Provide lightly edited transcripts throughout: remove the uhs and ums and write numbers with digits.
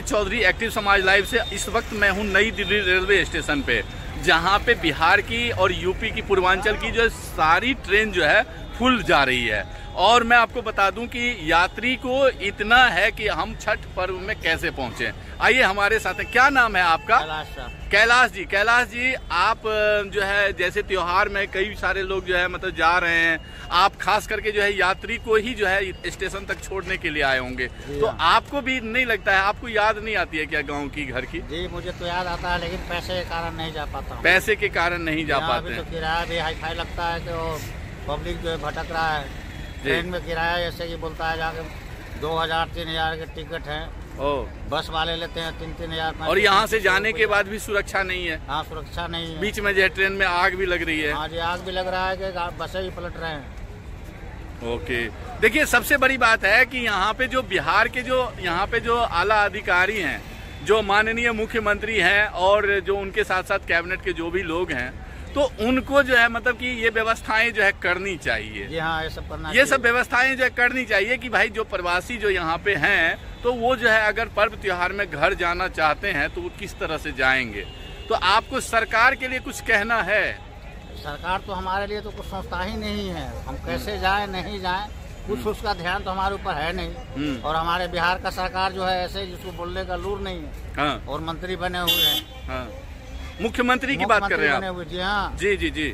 अंकित Chaudhary, active समाज live से। इस वक्त मैं हूं नई दिल्ली रेलवे स्टेशन पे, जहां पे बिहार की और यूपी की पूर्वांचल की जो सारी ट्रेन जो है फुल जा रही है। और मैं आपको बता दूं कि यात्री को इतना है कि हम छठ पर्व में कैसे पहुंचे। आइए हमारे साथ हैं। क्या नाम है आपका? कैलाश जी। कैलाश जी, आप जो है जैसे त्योहार में कई सारे लोग जो है मतलब जा रहे हैं, आप खास करके जो है यात्री को ही जो है स्टेशन तक छोड़ने के लिए आए होंगे, तो आपको भी नहीं लगता है, आपको याद नहीं आती है क्या गाँव की, घर की? जी मुझे तो याद आता है, लेकिन पैसे के कारण नहीं जा पाता। पैसे के कारण नहीं जा पाते? तो किराया भी हाई फाई लगता है कि पब्लिक जो है भटक रहा है। ट्रेन में किराया जैसे कि बोलता है जाके 2000-3000 के टिकट है, बस वाले लेते हैं 3-3000। और यहाँ से जाने के बाद भी सुरक्षा नहीं है? हाँ, सुरक्षा नहीं है। बीच में जो है ट्रेन में आग भी लग रही है? हाँ जी, आग भी लग रहा है कि बसें ही पलट रहे हैं। ओके, देखिए सबसे बड़ी बात है कि यहाँ पे जो बिहार के जो यहाँ पे जो आला अधिकारी हैं, जो माननीय मुख्यमंत्री हैं और जो उनके साथ साथ कैबिनेट के जो भी लोग हैं, तो उनको जो है मतलब कि ये व्यवस्थाएं जो है करनी चाहिए। जी हाँ, ये सब व्यवस्थाएं जो है करनी चाहिए कि भाई जो प्रवासी जो यहाँ पे हैं, तो वो जो है अगर पर्व त्योहार में घर जाना चाहते हैं तो वो किस तरह से जाएंगे। तो आपको सरकार के लिए कुछ कहना है? सरकार तो हमारे लिए तो कुछ सोचता ही नहीं है, हम कैसे जाएं नहीं जाएं, कुछ उसका ध्यान तो हमारे ऊपर है नहीं। और हमारे बिहार का सरकार जो है ऐसे जिसको बोलने का लूर नहीं है। और मंत्री बने हुए हैं। मुख्यमंत्री की बात कर रहे हैं आप? जी हाँ, जी,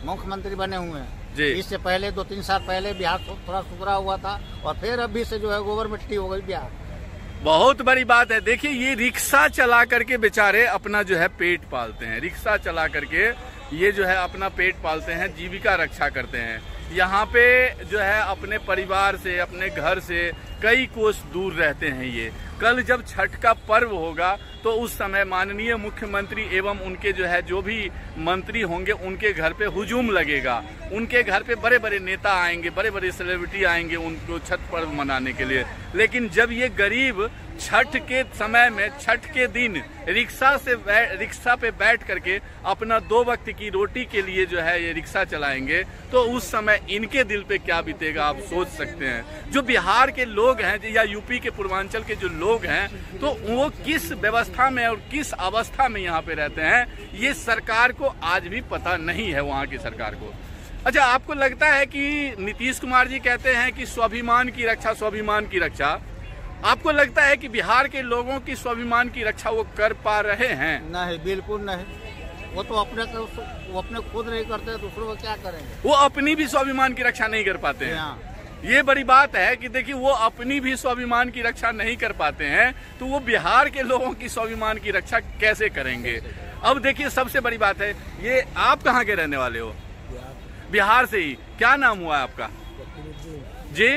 मुख्यमंत्री बने हुए हैं जी। इससे पहले 2-3 साल पहले बिहार थोड़ा सुधरा हुआ था, और फिर अभी से जो है गोबर मिट्टी हो गई बिहार। बहुत बड़ी बात है। देखिए ये रिक्शा चला करके बेचारे अपना जो है पेट पालते हैं, रिक्शा चला करके ये जो है अपना पेट पालते हैं, जीविका रक्षा करते हैं। यहाँ पे जो है अपने परिवार से, अपने घर से कई कोस दूर रहते हैं ये। कल जब छठ का पर्व होगा तो उस समय माननीय मुख्यमंत्री एवं उनके जो है जो भी मंत्री होंगे, उनके घर पे हुजूम लगेगा, उनके घर पे बड़े बड़े नेता आएंगे, बड़े बड़े सेलिब्रिटी आएंगे उनको छठ पर्व मनाने के लिए। लेकिन जब ये गरीब छठ के समय में, छठ के दिन रिक्शा पे बैठ करके अपना 2 वक्त की रोटी के लिए जो है ये रिक्शा चलाएंगे, तो उस समय इनके दिल पे क्या बीतेगा आप सोच सकते हैं। जो बिहार के लोग हैं या यूपी के पूर्वांचल के जो लोग हैं, तो वो किस व्यवस्था में और किस अवस्था में यहाँ पे रहते हैं, ये सरकार को आज भी पता नहीं है, वहाँ की सरकार को। अच्छा, आपको लगता है कि नीतीश कुमार जी कहते हैं कि स्वाभिमान की रक्षा, स्वाभिमान की रक्षा, आपको लगता है कि बिहार के लोगों की स्वाभिमान की रक्षा वो कर पा रहे हैं? नहीं, बिल्कुल नहीं। वो तो अपने खुद नहीं करते, दूसरों को क्या करेंगे। वो अपनी भी स्वाभिमान की रक्षा नहीं कर पाते हैं। ये बड़ी बात है कि देखिए वो अपनी भी स्वाभिमान की रक्षा नहीं कर पाते हैं, तो वो बिहार के लोगों की स्वाभिमान की रक्षा कैसे करेंगे। अब देखिए सबसे बड़ी बात है, ये आप कहाँ के रहने वाले हो? बिहार से ही। क्या नाम हुआ आपका? जी,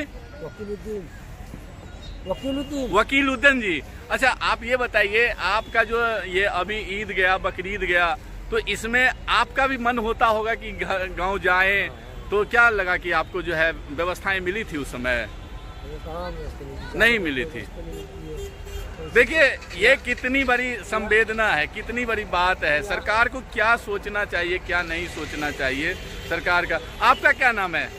वकीलुद्दीन जी। अच्छा, आप ये बताइए, आपका जो ये अभी ईद गया, बकरीद गया, तो इसमें आपका भी मन होता होगा कि गांव जाएं, तो क्या लगा कि आपको जो है व्यवस्थाएं मिली थी उस समय? नहीं मिली थी। देखिए ये कितनी बड़ी संवेदना है, कितनी बड़ी बात है। सरकार को क्या सोचना चाहिए, क्या नहीं सोचना चाहिए सरकार का। आपका क्या नाम है?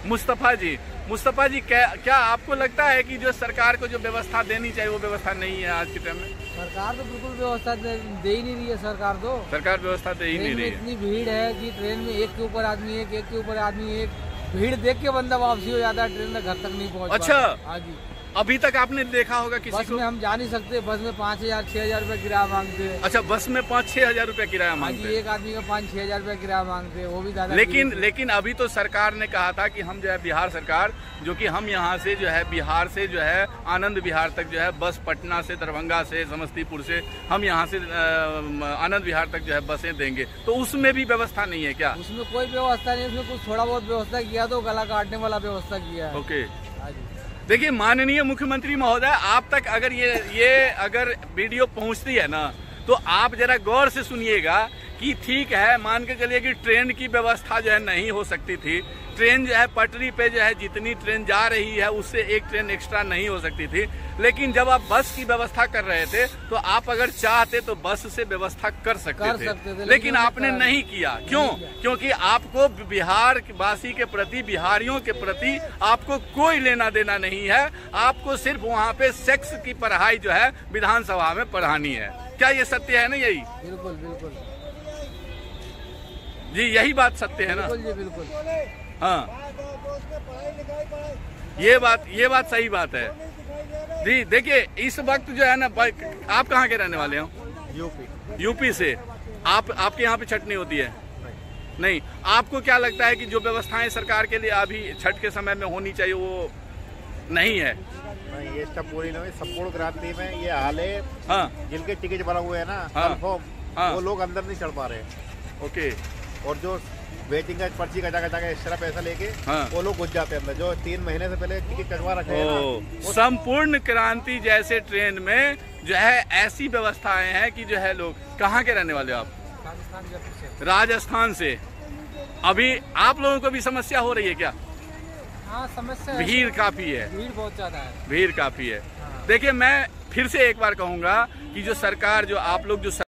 मुस्तफा जी। मुस्तफा जी, क्या आपको लगता है कि जो सरकार को जो व्यवस्था देनी चाहिए वो व्यवस्था नहीं है आज के टाइम में? सरकार तो बिल्कुल व्यवस्था दे ही नहीं रही है। सरकार व्यवस्था दे ही नहीं रही है। इतनी भीड़ है कि ट्रेन में एक के ऊपर आदमी एक के ऊपर आदमी एक, भीड़ देख के बंदा वापसी हो जाता है, ट्रेन में घर तक नहीं पहुँच। अच्छा, हाँ जी। अभी तक आपने देखा होगा किसी बस को? में हम जा नहीं सकते, बस में 5,000-6,000 रुपए किराया मांगते हैं। अच्छा, बस में 5-6 हजार रुपए किराया मांगते हैं? एक आदमी का 5-6 हजार रुपए किराया मांगते हैं, वो भी ज्यादा। लेकिन अभी तो सरकार ने कहा था कि हम जो है बिहार सरकार, जो कि हम यहाँ से जो है बिहार से जो है आनंद विहार तक जो है बस, पटना से, दरभंगा से, समस्तीपुर से, हम यहाँ से आनंद विहार तक जो है बसें देंगे, तो उसमें भी व्यवस्था नहीं है क्या? उसमें कोई व्यवस्था नहीं, उसमें कुछ थोड़ा बहुत व्यवस्था किया तो गला काटने वाला व्यवस्था किया है। ओके, देखिए माननीय मुख्यमंत्री महोदय, आप तक अगर ये अगर वीडियो पहुंचती है ना, तो आप जरा गौर से सुनिएगा कि ठीक है, मान के चलिए कि ट्रेन की व्यवस्था जो है नहीं हो सकती थी, ट्रेन जो है पटरी पे जो है जितनी ट्रेन जा रही है उससे एक ट्रेन एक्स्ट्रा नहीं हो सकती थी। लेकिन जब आप बस की व्यवस्था कर रहे थे तो आप अगर चाहते तो बस से व्यवस्था कर सकते थे, लेकिन आपने नहीं किया। क्यों? क्योंकि आपको बिहार वासी के प्रति, बिहारियों के प्रति आपको कोई लेना देना नहीं है। आपको सिर्फ वहाँ पे सेक्स की पढ़ाई जो है विधानसभा में पढ़ानी है। क्या ये सत्य है ना? यही बिल्कुल बिल्कुल जी, यही बात सत्य है ना? बिल्कुल जी बिल्कुल। हाँ, ये बात सही बात है जी। देखिए इस वक्त जो है ना, आप कहाँ के रहने वाले हो? यूपी से। आपके यहाँ पे छठ नहीं होती है? नहीं। आपको क्या लगता है कि जो व्यवस्थाएं सरकार के लिए अभी छठ के समय में होनी चाहिए वो नहीं है? नहीं, ये सब पूरी नहीं। संपूर्ण क्रांति में ये हाल है। हाँ, जिनके टिकट बना हुए है ना, कंफर्म, वो लोग अंदर नहीं चढ़ पा रहे। ओके। और जो वेटिंग का पर्ची कटा एक्स्ट्रा पैसा लेके वो लोग घुस जाते हैं अंदर, जो 3 महीने से पहले टिकट कटवा रखे हैं। संपूर्ण क्रांति जैसे ट्रेन में जो है ऐसी व्यवस्थाएं हैं कि जो है लोग। कहाँ के रहने वाले हो आप? राजस्थान से। अभी आप लोगों को भी समस्या हो रही है क्या? हाँ, समस्या भीड़ काफी है, भीड़ बहुत ज्यादा है, भीड़ काफी है। देखिए मैं फिर से एक बार कहूंगा कि जो सरकार, जो आप लोग जो